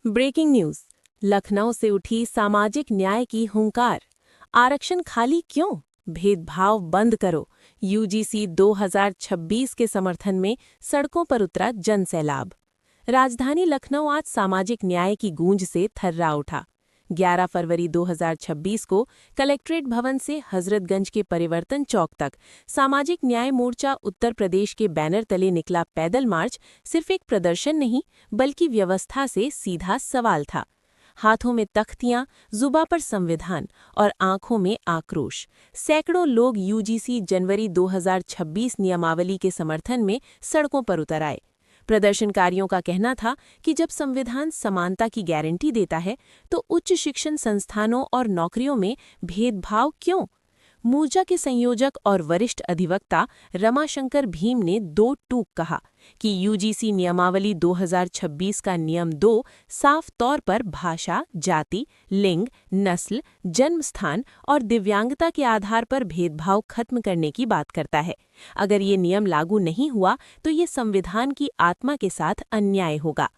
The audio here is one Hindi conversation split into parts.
Breaking news. लखनऊ से उठी सामाजिक न्याय की हुंकार। आरक्षण खाली क्यों? भेदभाव बंद करो। यूजीसी 2026 के समर्थन में सड़कों पर उतरा जनसैलाब। राजधानी लखनऊ आज सामाजिक न्याय की गूंज से थर्रा उठा। 11 फरवरी 2026 को कलेक्ट्रेट भवन से हजरतगंज के परिवर्तन चौक तक सामाजिक न्याय मोर्चा उत्तर प्रदेश के बैनर तले निकला पैदल मार्च सिर्फ एक प्रदर्शन नहीं बल्कि व्यवस्था से सीधा सवाल था। हाथों में तख्तियां, जुबां पर संविधान और आंखों में आक्रोश। सैकड़ों लोग यूजीसी जनवरी 2026 नियमावली के समर्थन में सड़कों पर उतर आए। प्रदर्शनकारियों का कहना था कि जब संविधान समानता की गारंटी देता है तो उच्च शिक्षण संस्थानों और नौकरियों में भेदभाव क्यों? मोर्चा के संयोजक और वरिष्ठ अधिवक्ता रमाशंकर भीम ने दो टूक कहा कि यूजीसी नियमावली 2026 का नियम 2 साफ तौर पर भाषा, जाति, लिंग, नस्ल, जन्म स्थान और दिव्यांगता के आधार पर भेदभाव खत्म करने की बात करता है। अगर ये नियम लागू नहीं हुआ तो ये संविधान की आत्मा के साथ अन्याय होगा।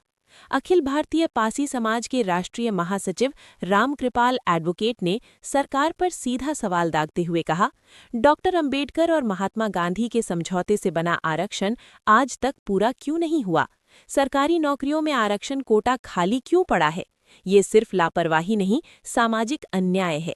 अखिल भारतीय पासी समाज के राष्ट्रीय महासचिव रामकृपाल एडवोकेट ने सरकार पर सीधा सवाल दागते हुए कहा, डॉक्टर अंबेडकर और महात्मा गांधी के समझौते से बना आरक्षण आज तक पूरा क्यों नहीं हुआ? सरकारी नौकरियों में आरक्षण कोटा खाली क्यों पड़ा है? ये सिर्फ लापरवाही नहीं, सामाजिक अन्याय है।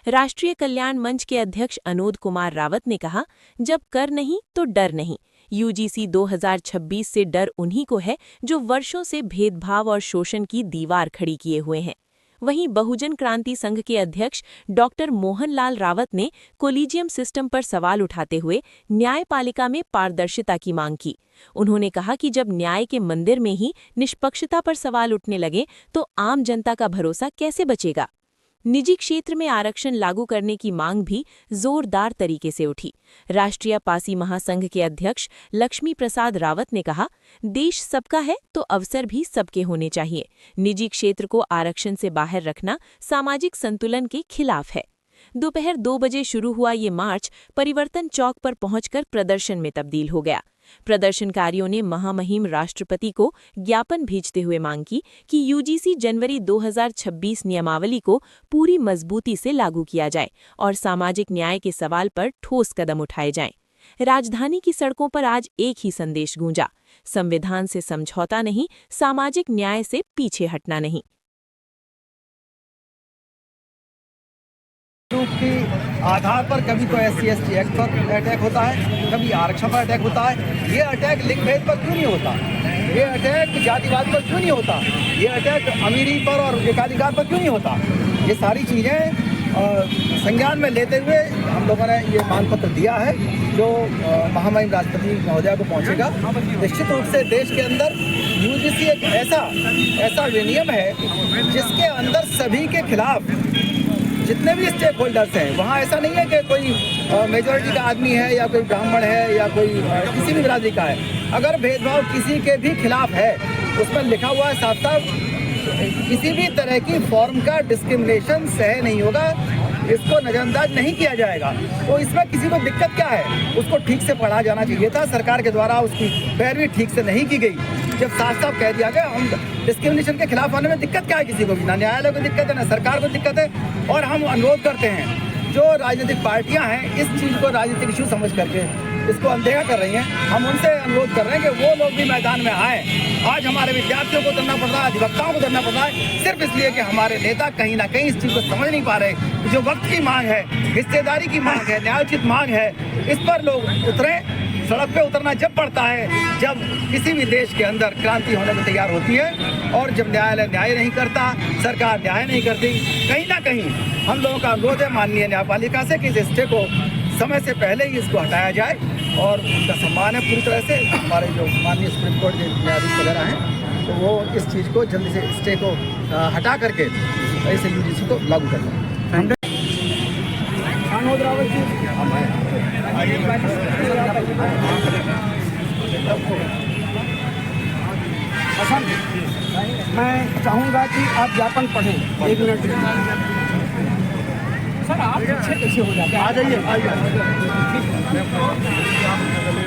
राष्ट्रीय कल्याण मंच के अध्यक्ष अनोद कुमार रावत ने कहा, जब कर नहीं तो डर नहीं। यूजीसी 2026 से डर उन्हीं को है जो वर्षों से भेदभाव और शोषण की दीवार खड़ी किए हुए हैं। वहीं बहुजन क्रांति संघ के अध्यक्ष डॉक्टर मोहनलाल रावत ने कोलिजियम सिस्टम पर सवाल उठाते हुए न्यायपालिका में पारदर्शिता की मांग की। उन्होंने कहा कि जब न्याय के मंदिर में ही निष्पक्षता पर सवाल उठने लगे तो आम जनता का भरोसा कैसे बचेगा? निजी क्षेत्र में आरक्षण लागू करने की मांग भी जोरदार तरीके से उठी। राष्ट्रीय पासी महासंघ के अध्यक्ष लक्ष्मी प्रसाद रावत ने कहा, देश सबका है तो अवसर भी सबके होने चाहिए। निजी क्षेत्र को आरक्षण से बाहर रखना सामाजिक संतुलन के खिलाफ है। दोपहर 2 बजे शुरू हुआ ये मार्च परिवर्तन चौक पर पहुंचकर प्रदर्शन में तब्दील हो गया। प्रदर्शनकारियों ने महामहिम राष्ट्रपति को ज्ञापन भेजते हुए मांग की कि यूजीसी जनवरी 2026 नियमावली को पूरी मजबूती से लागू किया जाए और सामाजिक न्याय के सवाल पर ठोस कदम उठाए जाएं। राजधानी की सड़कों पर आज एक ही संदेश गूंजा, संविधान से समझौता नहीं, सामाजिक न्याय से पीछे हटना नहीं। के आधार पर कभी तो SC/ST एक्ट पर अटैक होता है, कभी आरक्षण पर अटैक होता है। ये अटैक लिंग भेद पर क्यों नहीं होता? ये अटैक जातिवाद पर क्यों नहीं होता? ये अटैक अमीरी पर और एकाधिकार पर क्यों नहीं होता? ये सारी चीज़ें संज्ञान में लेते हुए हम लोगों ने ये मांगपत्र दिया है जो महामहिम राष्ट्रपति महोदया को पहुंचेगा। निश्चित रूप से देश के अंदर यूजीसी एक ऐसा विनियम है जिसके अंदर सभी के खिलाफ जितने भी स्टेक होल्डर्स हैं, वहाँ ऐसा नहीं है कि कोई मेजॉरिटी का आदमी है या कोई ब्राह्मण है या कोई किसी भी बिरादरी का है। अगर भेदभाव किसी के भी खिलाफ है, उस पर लिखा हुआ है साफ साफ, किसी भी तरह की फॉर्म का डिस्क्रिमिनेशन सह नहीं होगा, इसको नज़रअंदाज नहीं किया जाएगा। तो इसमें किसी को दिक्कत क्या है? उसको ठीक से पढ़ा जाना चाहिए था। सरकार के द्वारा उसकी पैरवी ठीक से नहीं की गई। जब साफ साफ कह दिया गया हम डिस्क्रिमिनेशन के खिलाफ आने में दिक्कत क्या है किसी को भी? ना न्यायालय को दिक्कत है, ना सरकार को दिक्कत है। और हम अनुरोध करते हैं, जो राजनीतिक पार्टियां हैं इस चीज़ को राजनीतिक इशू समझ करके इसको अनदेखा कर रही हैं, हम उनसे अनुरोध कर रहे हैं कि वो लोग भी मैदान में आएँ। आज हमारे विद्यार्थियों को उतरना पड़ रहा है, अधिवक्ताओं को उतरना पड़ रहा है, सिर्फ इसलिए कि हमारे नेता कहीं ना कहीं इस चीज़ को समझ नहीं पा रहे। जो वक्त की मांग है, हिस्सेदारी की मांग है, न्यायोचित मांग है, इस पर लोग उतरें। सड़क पे उतरना जब पड़ता है जब किसी भी देश के अंदर क्रांति होने को तैयार होती है, और जब न्यायालय न्याय नहीं करता, सरकार न्याय नहीं करती। कहीं ना कहीं हम लोगों का अनुरोध है माननीय न्यायपालिका से कि इस स्टे को समय से पहले ही इसको हटाया जाए और उनका सम्मान है पूरी तरह से। हमारे जो माननीय सुप्रीम कोर्ट के न्यायाधीश वगैरह हैं तो वो इस चीज़ को जल्दी से स्टे को हटा करके ऐसे यूजीसी को लागू कर दें। अनोद रावत जी, मैं चाहूँगा कि आप ज्ञापन पढ़ें। 1 मिनट सर, आप पीछे कैसे हो जाते हैं? आ जाइए।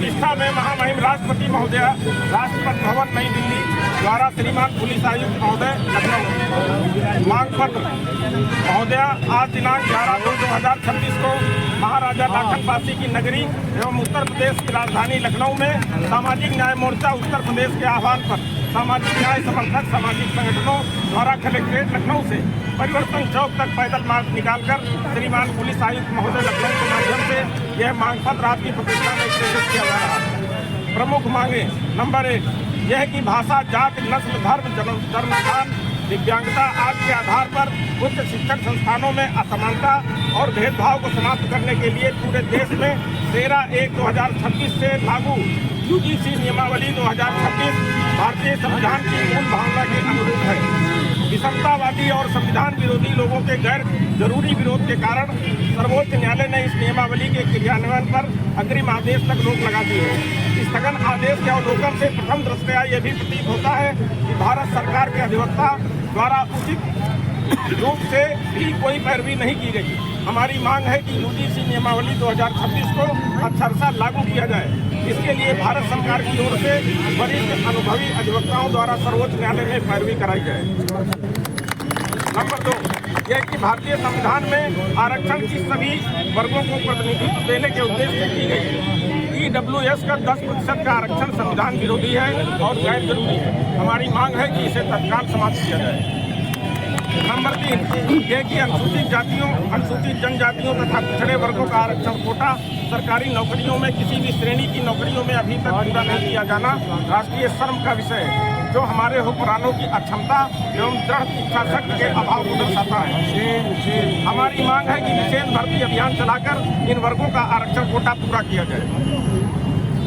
प्रतिष्ठा में महामहिम राष्ट्रपति महोदया, राष्ट्रपति भवन नई दिल्ली द्वारा श्रीमान पुलिस आयुक्त महोदय मांग पत्र महोदय आज दिनांक 11/2/2026 को महाराजा लाखन पासी की नगरी एवं उत्तर प्रदेश की राजधानी लखनऊ में सामाजिक न्याय मोर्चा उत्तर प्रदेश के आह्वान पर सामाजिक न्याय समर्थक सामाजिक संगठनों द्वारा कलेक्ट्रेट लखनऊ से परिवर्तन चौक तक पैदल मार्च निकालकर श्रीमान पुलिस आयुक्त महोदय लखनऊ के माध्यम से यह मांग पत्र आपकी प्रतिष्ठा में प्रेषित किया जा रहा है। प्रमुख मांगे नंबर 1 यह कि भाषा, जाति, नस्ल, धर्म, जन्म स्थान, दिव्यांगता आदि के आधार पर उच्च शिक्षण संस्थानों में असमानता और भेदभाव को समाप्त करने के लिए पूरे देश में 13/1/2026 से लागू यूजीसी नियमावली 2026 भारतीय संविधान की मूल भावना के अनुरूप है। विषमतावादी और संविधान विरोधी लोगों के गैर जरूरी विरोध के कारण सर्वोच्च न्यायालय ने इस नियमावली के क्रियान्वयन पर अग्रिम आदेश तक रोक लगा दी है। स्थगन आदेश के अवलोकन से प्रथम दृष्टया यह भी प्रतीत होता है कि भारत सरकार के अधिवक्ता द्वारा उचित रूप से भी कोई पैरवी नहीं की गई। हमारी मांग है कि यूजीसी नियमावली 2026 को अक्षरशः लागू किया जाए। इसके लिए भारत सरकार की ओर से वरिष्ठ अनुभवी अधिवक्ताओं द्वारा सर्वोच्च न्यायालय में पैरवी कराई जाए। नंबर 2 यह कि भारतीय संविधान में आरक्षण की सभी वर्गों को प्रतिनिधित्व देने के उद्देश्य से की गई EWS का 10% का आरक्षण संविधान विरोधी है और गैर जरूरी है। हमारी मांग है कि इसे तत्काल समाप्त किया जाए। नंबर 3 यह कि अनुसूचित जातियों, अनुसूचित जनजातियों तथा पिछड़े वर्गों का आरक्षण कोटा सरकारी नौकरियों में किसी भी श्रेणी की नौकरियों में अभी तक पूरा नहीं किया जाना राष्ट्रीय शर्म का विषय है, जो हमारे हुक्मरानों की अक्षमता एवं दृढ़ इच्छा शक्ति के अभाव को दर्शाता है। हमारी मांग है कि विशेष भर्ती अभियान चलाकर इन वर्गों का आरक्षण कोटा पूरा किया जाए।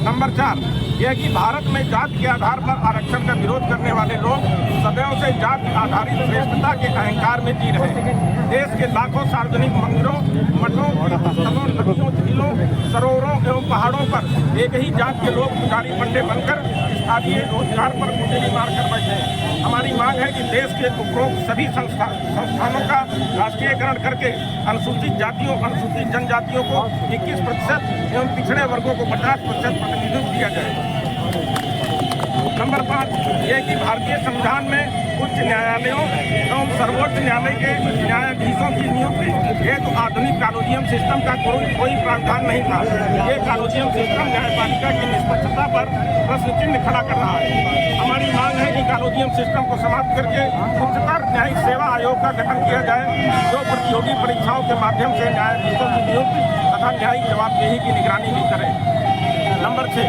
नंबर 4 यह कि भारत में जाति के आधार पर आरक्षण का विरोध करने वाले लोग सदैव से जाति आधारित श्रेष्ठता के अहंकार में जी रहे हैं। देश के लाखों सार्वजनिक मंदिरों, मठों, स्थलों, नदियों, झीलों, सरोवरों एवं पहाड़ों पर एक ही जाति के लोग पुजारी पंडे बनकर स्थानीय रोजगार पर कुंडली मारकर बैठे हैं। हमारी मांग है कि देश के उपरोक्त सभी संस्थानों का राष्ट्रीयकरण करके अनुसूचित जातियों, अनुसूचित जनजातियों को 21% एवं पिछड़े वर्गों को 50% प्रतिनिधित्व दिया जाए। नंबर 5 यह कि भारतीय संविधान में उच्च न्यायालयों एवं सर्वोच्च न्यायालय के न्यायाधीशों की नियुक्ति हेतु आधुनिक कॉलोजियम सिस्टम का कोई प्रावधान नहीं था। ये कॉलोजियम सिस्टम न्यायपालिका की निष्पक्षता पर प्रश्न चिन्ह खड़ा कर रहा है। हमारी मांग है कि कॉलोजियम सिस्टम को समाप्त करके उच्चतर न्यायिक सेवा आयोग का गठन किया जाए, जो प्रतियोगी परीक्षाओं के माध्यम से न्यायाधीशों की नियुक्ति तथा न्यायिक जवाबदेही की निगरानी भी करे। नंबर 6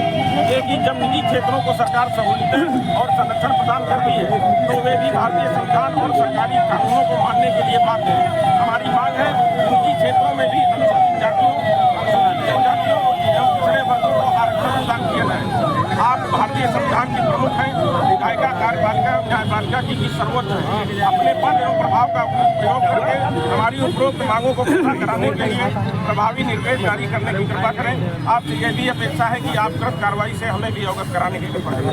ये कि जब निजी क्षेत्रों को सरकार सहूलियतें और संरक्षण प्रदान करती है तो वे भी भारतीय संविधान और सरकारी कानूनों को मानने के लिए बाध्य है। हमारी मांग है कि निजी क्षेत्रों में भी अनुसूचित जातियों, अनुसूचित जनजातियों एवं पिछड़े वर्गों को आरक्षण प्रदान किया जाए। आप भारतीय संविधान की प्रमुख हैं, विधायिका, कार्यपालिका, न्यायपालिका की भी सर्वोच्च है। अपने पद एवं प्रभाव का प्रयोग करके हमारी उपरोक्त मांगों को पूरा कराने के लिए प्रभावी निर्देश जारी करने की कृपा करें। आपसे यह भी अपेक्षा है कि आप तुरंत कार्रवाई से हमें भी अवगत कराने की कृपा करें।